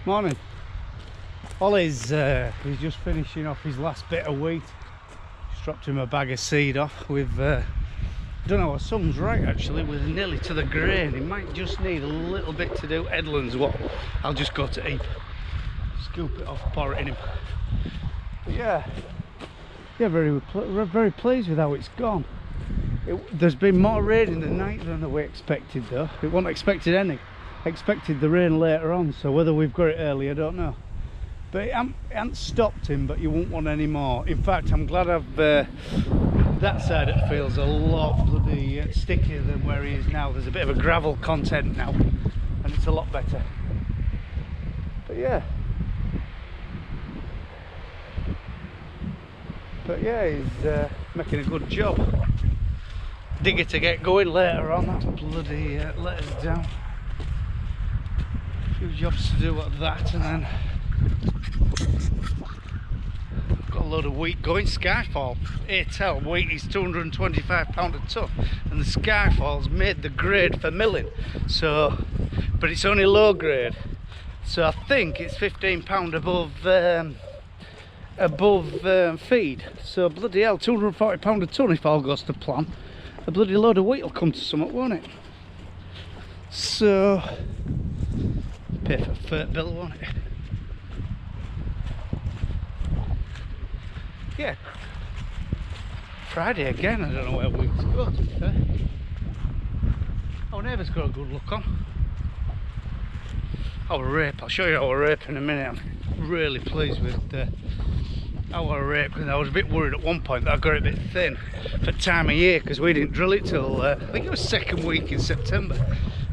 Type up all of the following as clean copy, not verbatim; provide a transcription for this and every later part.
Morning. Ollie's he's just finishing off his last bit of wheat. Just dropped him a bag of seed off. We've I don't know, something's right actually. We're nearly to the grain. He might just need a little bit to do Edland's what. I'll just go to heap, scoop it off, pour it in him. But yeah, very pleased with how it's gone. There's been more rain in the night than we expected though. It wasn't expected any. I expected the rain later on, so whether we've got it early I don't know. But it hasn't stopped him, but you won't want any more. In fact, I'm glad I've that side of the field's a lot bloody stickier than where he is now. There's a bit of a gravel content now and it's a lot better. But yeah, he's making a good job. Digger to get going later on, that's bloody let us down. A few jobs to do at that, and then got a load of wheat going. Skyfall, ATL wheat is £225 a tonne, and the Skyfall's made the grade for milling, so, but it's only low grade, so I think it's £15 above feed. So bloody hell, £240 a tonne if all goes to plan. A bloody load of wheat will come to something, won't it? So pay for a fert bill, won't it? Yeah. Friday again, I don't know where we to go to be fair. Our neighbour's got a good look on. Our rape, I'll show you our rape in a minute. I'm really pleased with our rape, because I was a bit worried at one point that I got it a bit thin for time of year, because we didn't drill it till I think it was second week in September,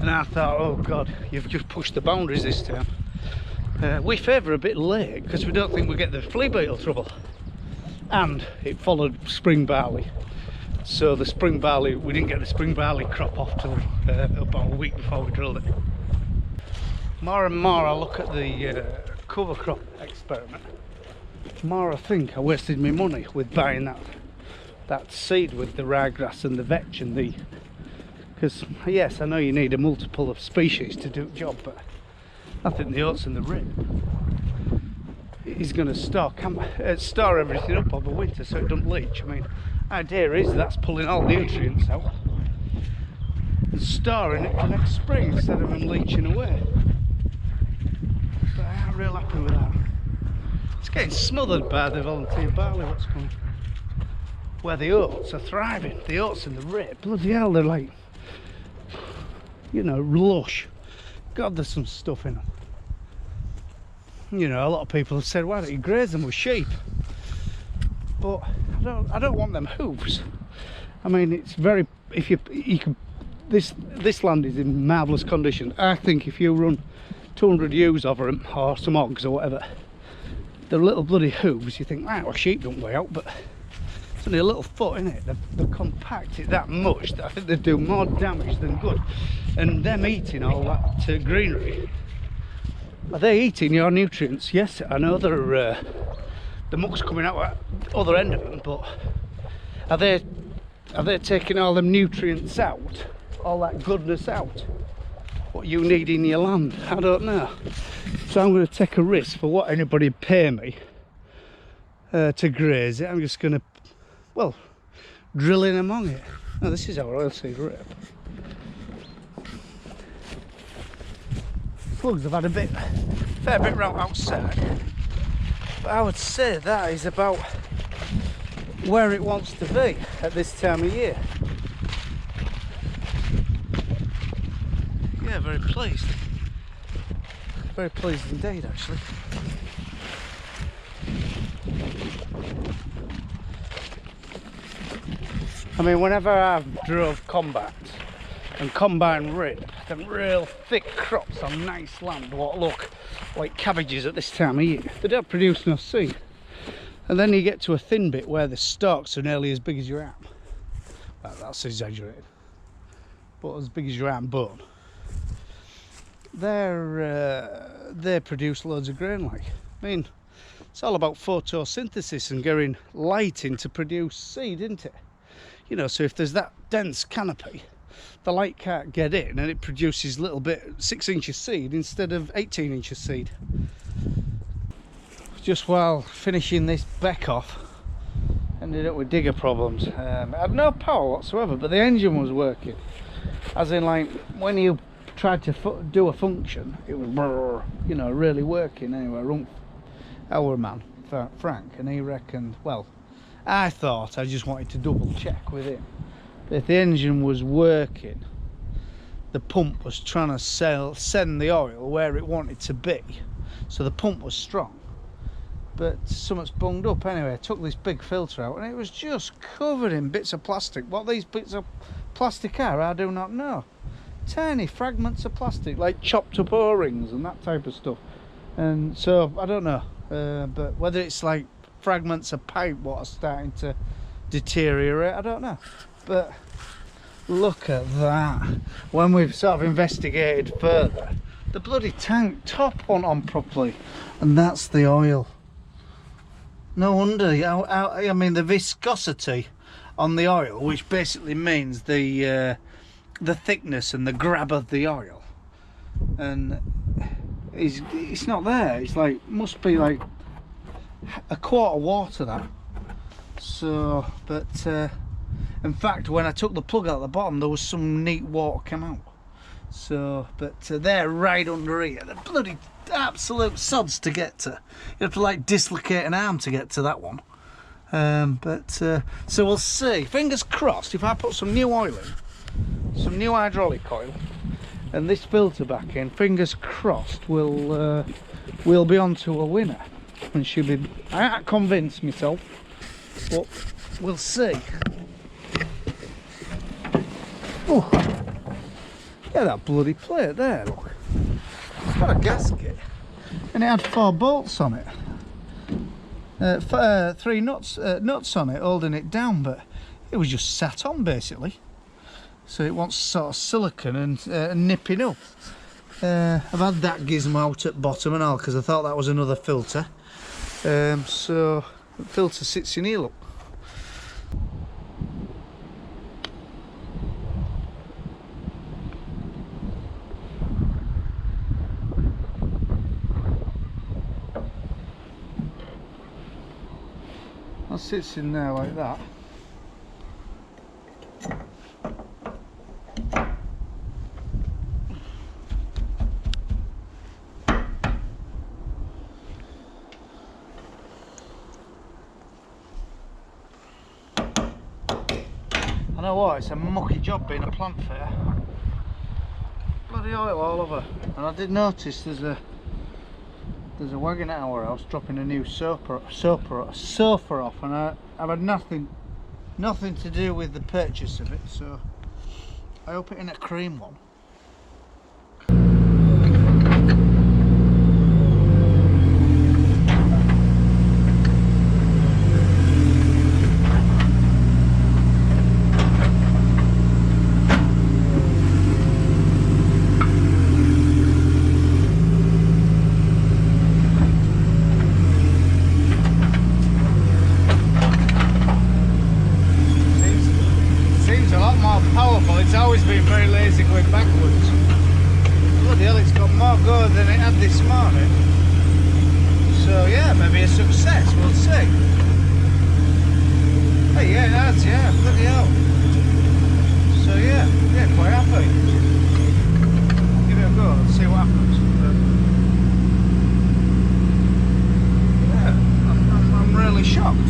and I thought, oh god, you've just pushed the boundaries this time. We favour a bit late because we don't think we get the flea beetle trouble, and it followed spring barley, so the spring barley, we didn't get the spring barley crop off till about a week before we drilled it. More and more I look at the cover crop experiment, more I think I wasted my money with buying that seed with the ryegrass and the vetch and the, because yes, I know you need a multiple of species to do the job, but I think the oats and the rib is going to store everything up over winter so it doesn't leach. I mean, idea is that's pulling all nutrients out and storing it for next spring instead of them leaching away. But I'm real happy with that. It's getting smothered by the volunteer barley what's coming. Where the oats are thriving, the oats and the rape, bloody hell, they're like, you know, lush. God, there's some stuff in them. You know, a lot of people have said, why don't you graze them with sheep? But I don't want them hooves. I mean, it's very, if you can, this land is in marvellous condition. I think if you run 200 ewes over them, or some hogs or whatever, they're little bloody hooves, you think, right, well, sheep don't weigh out, but it's only a little foot in it. They've compacted it that much that I think they do more damage than good. And them eating all that greenery, are they eating your nutrients? Yes, I know they're the muck's coming out at the other end of them, but are they taking all them nutrients out, all that goodness out, what you need in your land? I don't know. So I'm going to take a risk for what anybody pay me to graze it. I'm just going to, well, drill in among it. Now this is our oilseed rape. Slugs have had a fair bit round outside, but I would say that is about where it wants to be at this time of year. Yeah, very pleased. Very pleased indeed, actually. I mean, whenever I've drove combat and combine rip, them real thick crops on nice land, what look like cabbages at this time of year, they don't produce no seed. And then you get to a thin bit where the stalks are nearly as big as your arm. Well, that's exaggerated, but as big as your arm bone. They produce loads of grain like. I mean, it's all about photosynthesis and getting light in to produce seed, isn't it? You know, so if there's that dense canopy, the light can't get in and it produces little bit 6 inch of seed instead of 18 inch of seed. Just while finishing this beck off, ended up with digger problems. It had no power whatsoever, but the engine was working, as in like when you tried to do a function, it was brrr, you know, really working. Anyway, I rung our man Frank, and he reckoned, well, I thought, I just wanted to double check with him, if the engine was working, the pump was trying to send the oil where it wanted to be, so the pump was strong, but something's bunged up. Anyway, I took this big filter out and it was just covered in bits of plastic. What these bits of plastic are, I do not know. Tiny fragments of plastic, like chopped up O-rings and that type of stuff. And so I don't know, but whether it's like fragments of pipe what are starting to deteriorate, I don't know. But look at that. When we've sort of investigated further, the bloody tank top won't on properly, and that's the oil. No wonder. I mean, the viscosity on the oil, which basically means the thickness and the grab of the oil, and it's not there. It's like, must be like a quart of water, that. So, but in fact, when I took the plug out at the bottom, there was some neat water come out. So, but they're right under here. They're bloody absolute sods to get to. You have to like dislocate an arm to get to that one. So we'll see. Fingers crossed, if I put some new oil in, some new hydraulic oil, and this filter back in, fingers crossed we'll be on to a winner. And she'll be, I can't convince myself, but we'll see. Oh, yeah, that bloody plate there, look. It's got a gasket, and it had 4 bolts on it. 3 nuts on it holding it down, but it was just sat on basically. So it wants sort of silicone and nipping up. I've had that gizmo out at bottom and all, because I thought that was another filter. So the filter sits in here, look. That sits in there like that. I know what, it's a mucky job being a plant fitter. Bloody oil all over. And I did notice there's a wagon at our house dropping a new sofa off, and I've had nothing to do with the purchase of it, so I hope it ain't a cream one. It's always been very lazy going backwards. Bloody hell, it's got more go than it had this morning. So yeah, maybe a success, we'll see. Hey, yeah, it has, yeah, bloody hell. So yeah, quite happy. Give it a go and see what happens. But, yeah, I'm really shocked.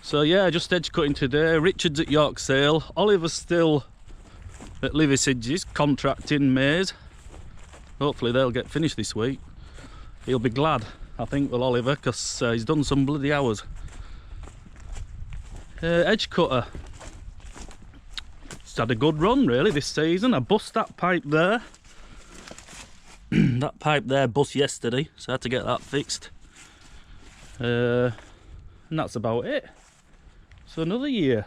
So yeah, just edge cutting today. Richard's at York Sale. Oliver's still at Liversidge's contracting maize. Hopefully they'll get finished this week. He'll be glad, I think, will Oliver, because he's done some bloody hours. Edge cutter. It's had a good run really this season. I bust that pipe there. That pipe there bust yesterday, so I had to get that fixed. And that's about it. So another year.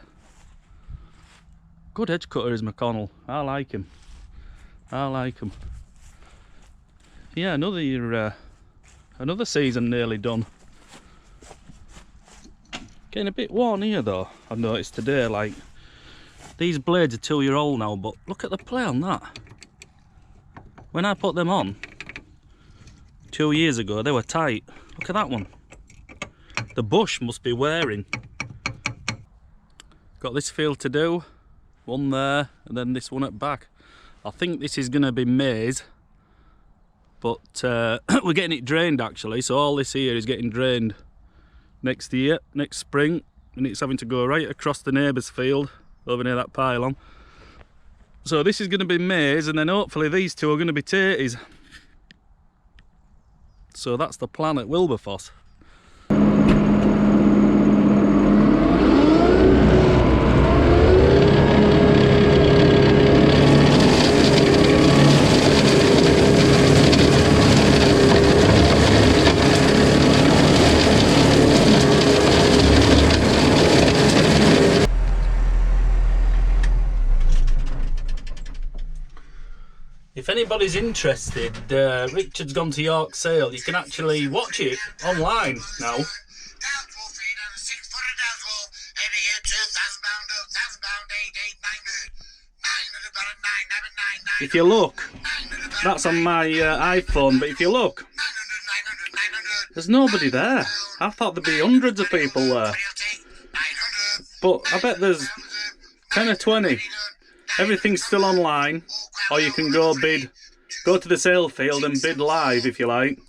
Good edge cutter is McConnell. I like him. I like him. Yeah, another year, another season nearly done. Getting a bit worn here though, I've noticed today. Like, these blades are 2 years old now, but look at the play on that. When I put them on 2 years ago, they were tight. Look at that one. The bush must be wearing. Got this field to do, one there, and then this one at back. I think this is going to be maize, but we're getting it drained actually, so all this here is getting drained next year, next spring, and it's having to go right across the neighbour's field over near that pylon. So this is going to be maize, and then hopefully these two are going to be taties. So that's the plan at Wilberforce. If anybody's interested, Richard's gone to York Sale. You can actually watch it online now. If you look, that's on my iPhone, but if you look, there's nobody there. I thought there'd be hundreds of people there, but I bet there's 10 or 20. Everything's still online, or you can go to the sale field and bid live if you like.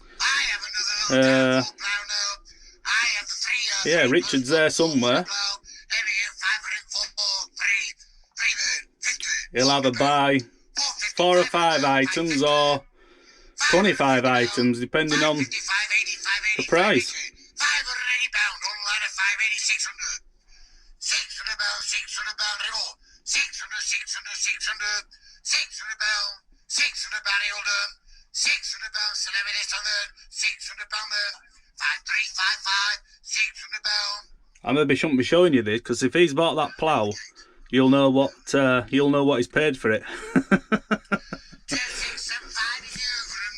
Yeah, Richard's there somewhere. He'll either buy 4 or 5 items or 25 items, depending on the price. I maybe shouldn't be showing you this, because if he's bought that plough, you'll know what he's paid for it.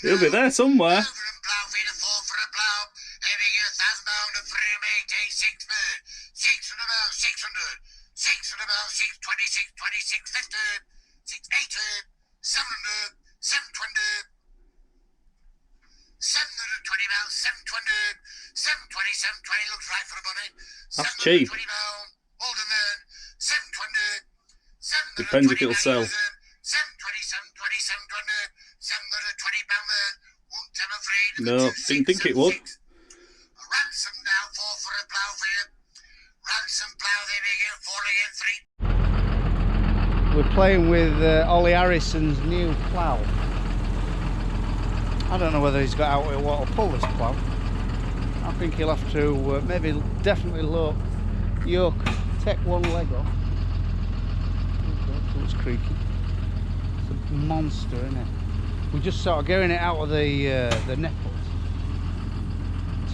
He'll be there somewhere. That's cheap. Depends if it'll sell. No, didn't think it would. We're playing with Ollie Harrison's new plough. I don't know whether he's got out with what to pull this plough. I think he'll have to maybe definitely look yoke, take one leg off. Oh, it's creaky. It's a monster, isn't it? We're just sort of getting it out of the nipples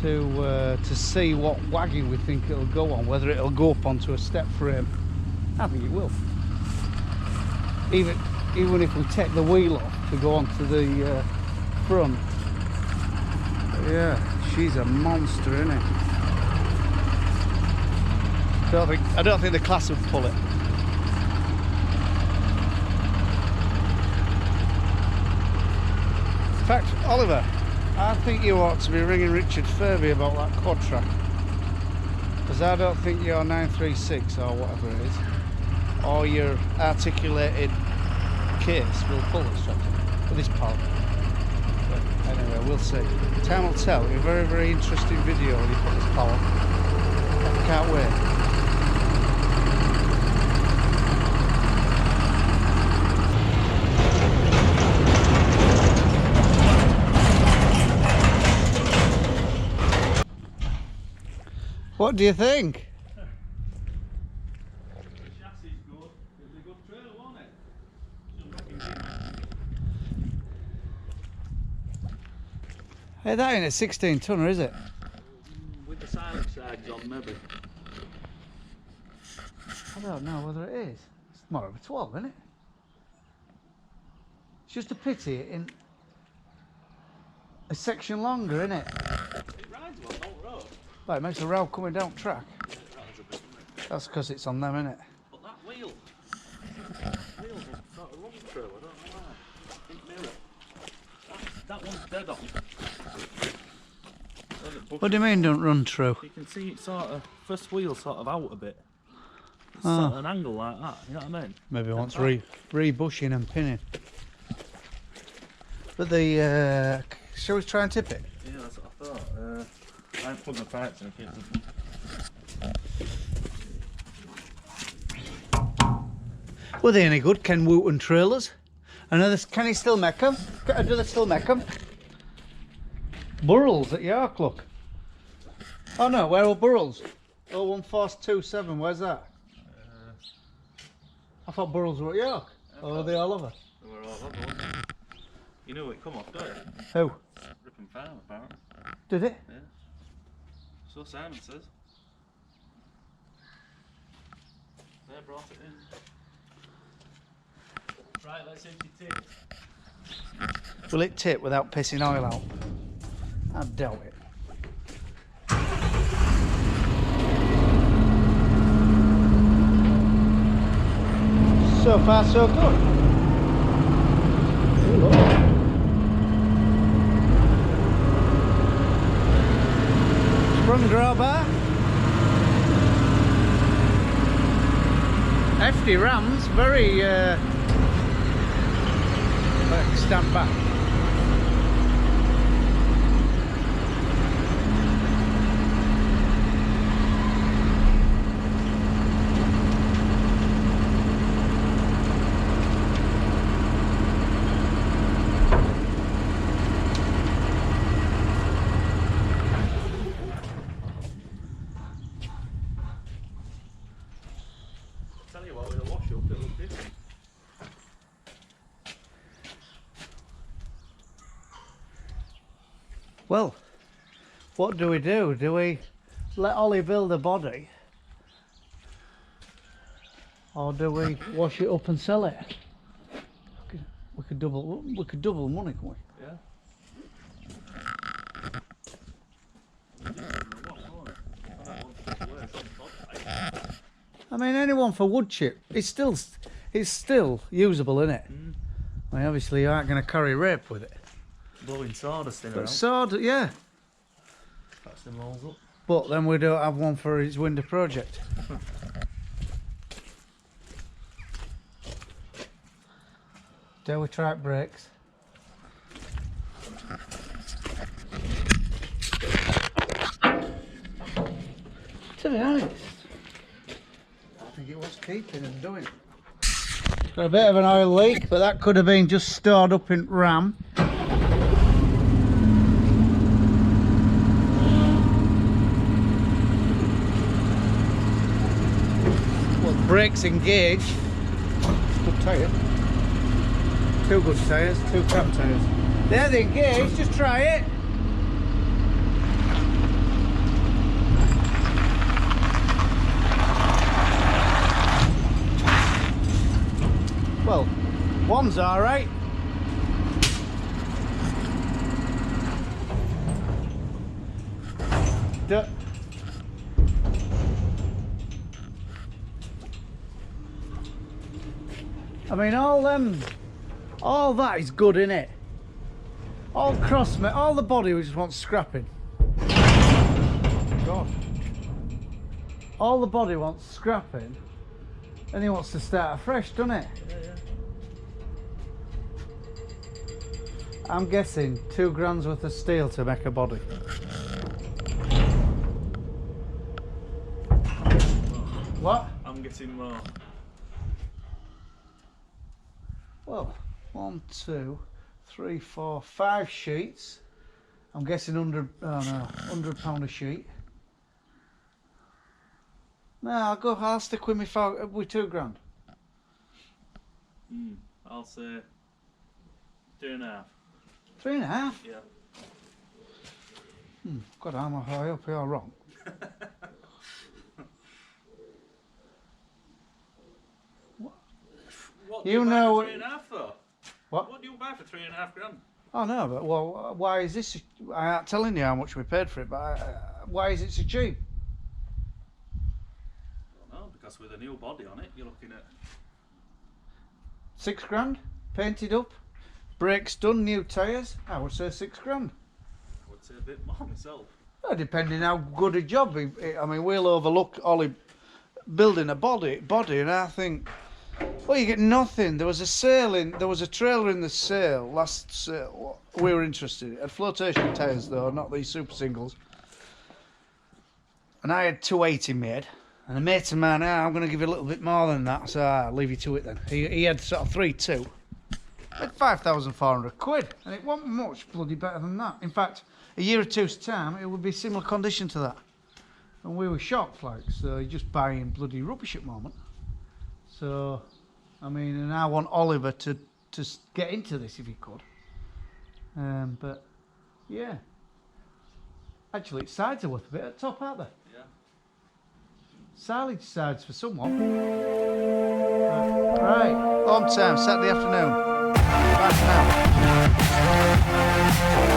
to see what wagging we think it'll go on, whether it'll go up onto a step frame. I think it will. Even if we take the wheel off to go onto the front. But yeah, she's a monster, isn't it? I don't think the class would pull it. In fact, Oliver, I think you ought to be ringing Richard Furby about that quad track, because I don't think your 936 or whatever it is, or your articulated case will pull this tractor for this part. But anyway, we'll see. Time will tell. It'll be a very, very interesting video when you put this power. I can't wait. What do you think? The chassis is good. It's a good trailer, wasn't it? Some rocking gimmick. Hey, that ain't a 16 tonner, is it? With the silent sides on, maybe. I don't know whether it is. It's more of a 12, isn't it? It's just a pity it in a section longer, isn't it? It rides well, no road. Like, it makes a row coming down track. Yeah, it rides a bit, doesn't it? That's because it's on them, isn't it? But that wheel's sort of run through, I don't know why. Didn't mirror. That one's dead on. What do you mean don't run true? You can see it sort of, first wheel sort of out a bit. It's Oh. sort of an angle like that, you know what I mean? Maybe once re-bushing and pinning. But the, shall we try and tip it? Yeah, that's what I thought. I ain't plugged my pipes in, I can't Were they any good, Ken Wooten trailers? Can he still make them? Do they still make them? Burrells at York, look. Oh no, where are Burrells? 01427, where's that? I thought Burrells were at York. Or are they all over? They were all over, wasn't they? You knew it come off, don't you? Who? Ripping Farm, apparently. Did it? Yeah. So Simon says. They brought it in. Right, let's empty tip. Will it tip without pissing oil out? I doubt it. So far so good. Sprung drawbar. Hefty rams, very stand back. Tell you what, with a wash up, it'll look different. Well, what do? Do we let Ollie build a body? Or do we wash it up and sell it? We could double money, can we? Yeah. I mean, anyone for wood chip, it's still usable, isn't it? I mean, obviously you aren't going to carry rape with it. Blowing sawdust in But around. sword, yeah. Patch them walls up. But then we don't have one for his window project. Dare we try it brakes? To be honest, I think it was keeping and doing. Got a bit of an oil leak, but that could have been just stored up in RAM. Well, brakes engaged. Good tyre. Two good tyres, two crap tyres. They're engaged, just try it. Well, one's alright. I mean, all that is good, innit? All all the body we just want scrapping. God. All the body wants scrapping, and he wants to start afresh, doesn't it? Yeah, yeah. I'm guessing 2 grand's worth of steel to make a body. What? I'm getting more. Well, 1, 2, 3, 4, 5 sheets. I'm guessing £100 a sheet. No, I'll stick with me with £2 grand. I'll say 2.5. 3.5? Yeah. God, I hope you're wrong. What You do you know- buy for 3.5 though? What? What do you buy for 3.5 grand? Oh no, but well, why is this? I'm not telling you how much we paid for it, but why is it so cheap? Well, because with a new body on it, you're looking at £6 grand, painted up, brakes done, new tyres. I would say £6 grand. I would say a bit more myself. Well, depending how good a job. I mean, we'll overlook Ollie building a body, and I think, well, you get nothing. There was a trailer in the sale last sale. We were interested. It had flotation tyres though, not these super singles. And I had 280 made. And a mate of mine, I'm going to give you a little bit more than that, so I'll leave you to it then. He had sort of 3.2. At 5,400 quid, and it wasn't much bloody better than that. In fact, a year or two's time, it would be similar condition to that. And we were shocked, like, so you're just buying bloody rubbish at the moment. So, I mean, and I want Oliver to get into this if he could. But, yeah. Actually, its sides are worth a bit at the top, aren't they? Yeah. Silage sides for someone. Right, home time, Saturday afternoon. Bye for now.